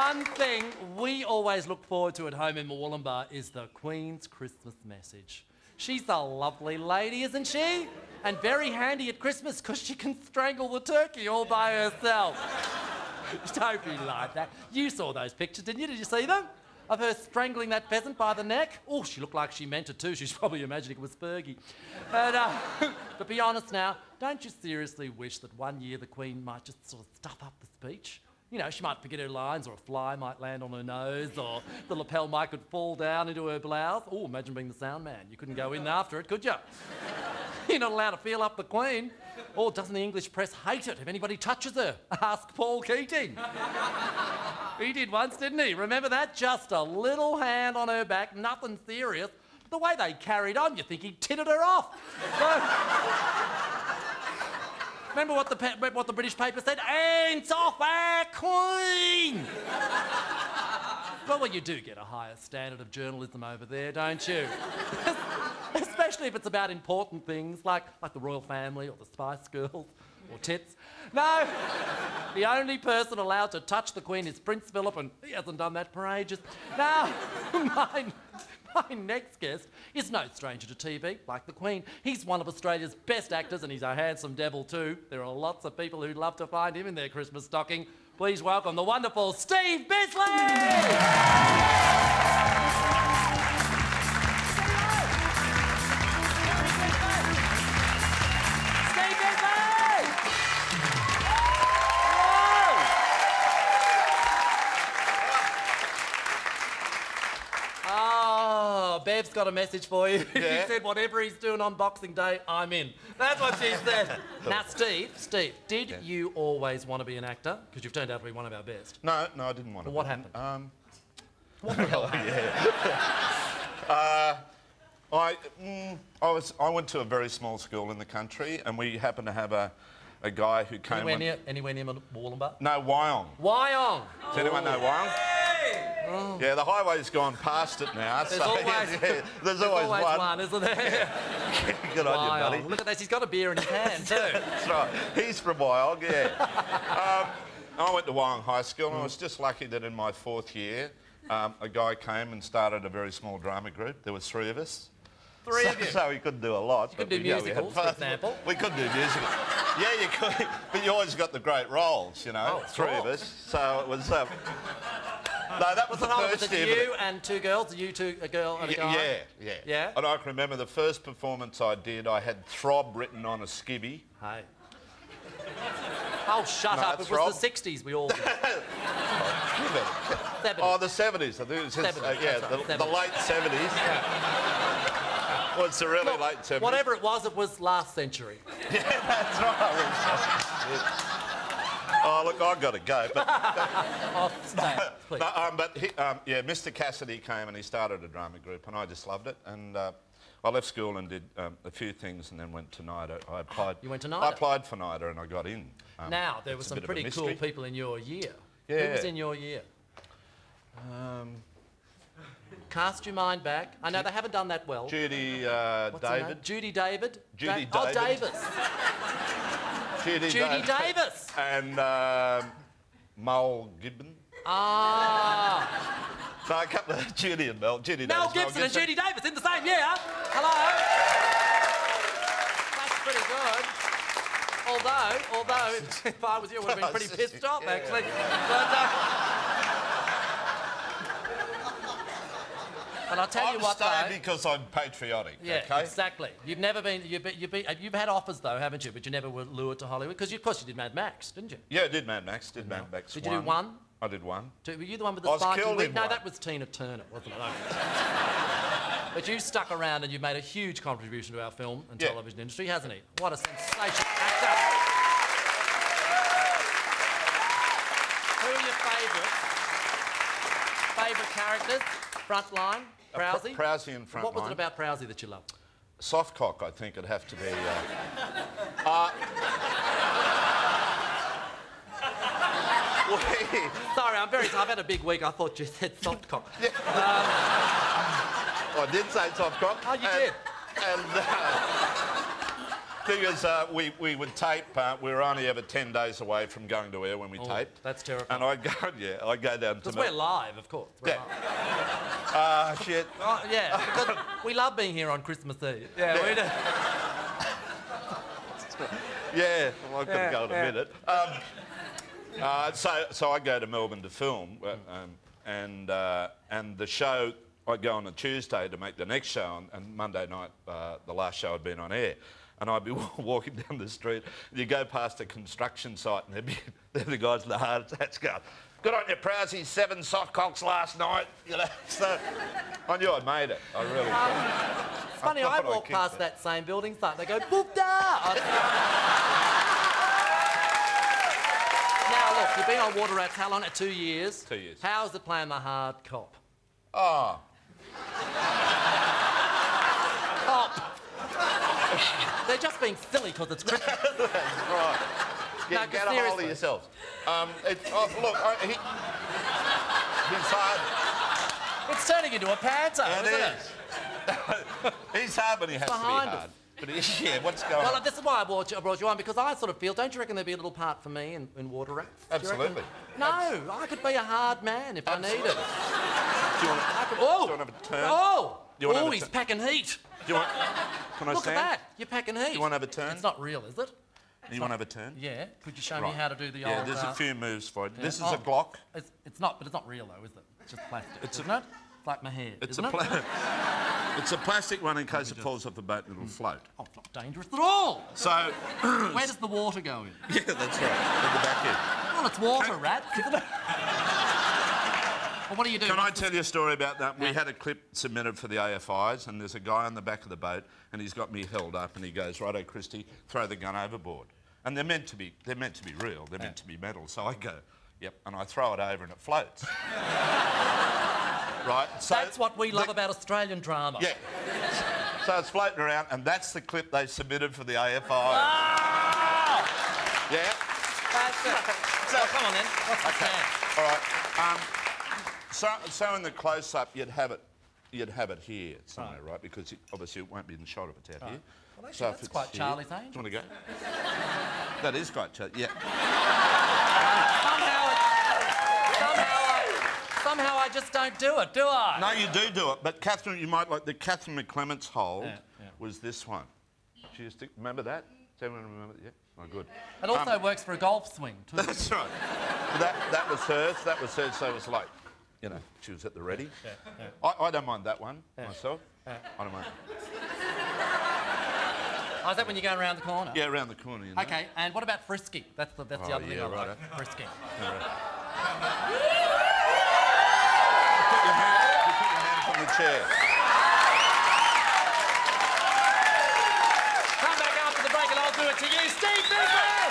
one thing we always look forward to at home in Mooloolaba is the Queen's Christmas message. She's a lovely lady, isn't she? And very handy at Christmas because she can strangle the turkey all by herself. Don't be like that. You saw those pictures, didn't you? Did you see them? Of her strangling that pheasant by the neck? Oh, she looked like she meant it too. She's probably imagining it was Fergie. But be honest now, don't you seriously wish that one year the Queen might just sort of stuff up the speech? You know, she might forget her lines, or a fly might land on her nose, or the lapel mic could fall down into her blouse. Oh, imagine being the sound man. You couldn't go in after it, could you? You're not allowed to feel up the Queen. Or doesn't the English press hate it if anybody touches her? Ask Paul Keating. He did once, didn't he? Remember that? Just a little hand on her back, nothing serious. But the way they carried on, you think he titted her off. Remember what the British paper said? Hands off our Queen! Well, you do get a higher standard of journalism over there, don't you? Especially if it's about important things like the royal family or the Spice Girls or tits. No, the only person allowed to touch the Queen is Prince Philip, and he hasn't done that for ages. Now, my next guest is no stranger to TV, like the Queen. He's one of Australia's best actors, and he's a handsome devil too. There are lots of people who'd love to find him in their Christmas stocking. Please welcome the wonderful Steve Bisley! Bev's got a message for you. Yeah. He said whatever he's doing on Boxing Day, I'm in. That's what she said. Now, Steve, did you always want to be an actor? Because you've turned out to be one of our best. No, I didn't want to. What happened? What the hell happened? I went to a very small school in the country, and we happened to have a guy who came... Anywhere near Mooloolaba? No, Wyong. Wyong! Does anyone know Wyong? Oh. Yeah, the highway's gone past it now. There's always one, isn't there? Good on you, buddy. Look at this, he's got a beer in his hand too. That's right. He's from Wyong, yeah. I went to Wyong High School, and I was just lucky that in my 4th year, a guy came and started a very small drama group. There was 3 of us. Three of you? So we couldn't do a lot. You could do musicals, for example. We could do musicals. Yeah, you could. But you always got the great roles, you know. Oh, 3 of us. So it was... No, that was the first year. You and 2 girls, you two, a girl and a guy? Yeah. And I can remember the first performance I did, I had Throb written on a skivvy. Hey. Oh, shut up. It was the 60s we all did. 70s. Oh, the 70s. I think it was just, 70s. The late 70s. Well, it's the really late 70s. Whatever it was last century. Yeah, that's right. Oh, look, I've got to go. But, stay, please. Mr. Cassidy came and he started a drama group, and I just loved it. And I left school and did a few things, and then went to NIDA. I applied. You went to NIDA? I applied for NIDA and I got in. Now, there were some pretty cool people in your year. Yeah. Who was in your year? Cast your mind back. I know they haven't done that well. Judy David. Judy David? Judy David. Oh, Davis. Judy Davis. And Mel Gibson. Ah. No, a couple of Judy and Mel. Mel Gibson and Judy Davis in the same year. Hello. That's pretty good. Although, if I was you, I would have been pretty pissed off, actually. But I'll tell you what, though. Because I'm patriotic. Yeah, okay? Exactly. You've never been. You've had offers though, haven't you? But you never were lured to Hollywood because, of course, you did Mad Max, didn't you? Yeah, I did Mad Max. Did you do 1? I did 1. 2. Were you the one with the spiky wig? No, that was Tina Turner, wasn't it? But you stuck around and you've made a huge contribution to our film and television industry, hasn't he? What a sensational actor! Who are your favourite characters? Frontline? Prowsey? Prowsey and Frontline. What was it about Prowsey that you loved? Soft cock, I think it'd have to be. Sorry, I've had a big week. I thought you said soft cock. Yeah. I did say soft cock. Oh, you did? And thing is, we would tape. We were only ever 10 days away from going to air when we taped. That's terrifying. And I'd go down to... Because we're live, of course. We're live. Ah, shit. Oh, yeah, because we love being here on Christmas Eve. Yeah, we do. Yeah, well, I've got to go in a minute. So I go to Melbourne to film, and the show, I'd go on a Tuesday to make the next show, and Monday night, the last show had been on air. And I'd be walking down the street, and you go past a construction site, and there'd be the guys in the hard hats going, "Good on you, Prowsey, 7 soft cocks last night." You know, so I knew I'd made it. I really did. It's funny, I walk past that same building site, they go, "BOB DOWNE!" Now, look, you've been on Water Rats how long? 2 years? 2 years. How's it playing the hard cop? Oh. Cop. They're just being silly because it's Christmas. That's right. No, Get a hold of yourselves. Look, he's hard. It's turning into a panto, isn't it? He's hard, but he has Behind to be hard. us. But yeah, what's going on? Well, this is why I brought you on, because I sort of feel, don't you reckon there'd be a little part for me in Water Rats? Absolutely. No, I could be a hard man if I needed. Do you want to have a turn? Oh, he's packing heat. Do you want... Can I Look stand? at that, you're packing heat. Do you want to have a turn? It's not real, is it? You want to have a turn? Yeah. Could you show me how to do the old... Yeah, there's a few moves for it. Yeah. This is a Glock. It's not, but it's not real though, is it? It's just plastic, isn't it? It's like my hair, isn't it? It's a plastic one in case it falls off the boat and it'll float. Oh, it's not dangerous at all. So... Where does the water go in? Yeah, that's right. At the back end. Well, it's water, Rats, isn't it? Well, what do you do? Can I tell you a story about that? We had a clip submitted for the AFIs, and there's a guy on the back of the boat, and he's got me held up, and he goes, "Righto, Christy, throw the gun overboard." And they're meant to be real. They're meant to be metal. So I go, "Yep," and I throw it over, and it floats. Right. So that's what we love about Australian drama. Yeah. So it's floating around, and that's the clip they submitted for the AFI. Ah! Yeah. That's it. So come on then. What's the plan? All right. So in the close-up, you'd have it here somewhere, right? Because obviously it won't be in the shot if it's out here. Well, actually, that's quite Charlie's Angels. Do you want to go? That is quite Charlie. Yeah. Somehow I just don't do it, do I? No, you do it. But Catherine, you might like the Catherine McClement's hold was this one. She used to remember that. Does anyone remember that? Yeah. Oh, good. It also works for a golf swing too. That's right. That was hers. That was hers. So it was like, you know, she was at the ready. I don't mind that one myself. I don't mind. Oh, is that when you're going around the corner? Yeah, around the corner. You know? Okay, and what about frisky? That's the other thing I like. Frisky. Put your hand on the chair. Come back after the break and I'll do it to you, Steve Bisley!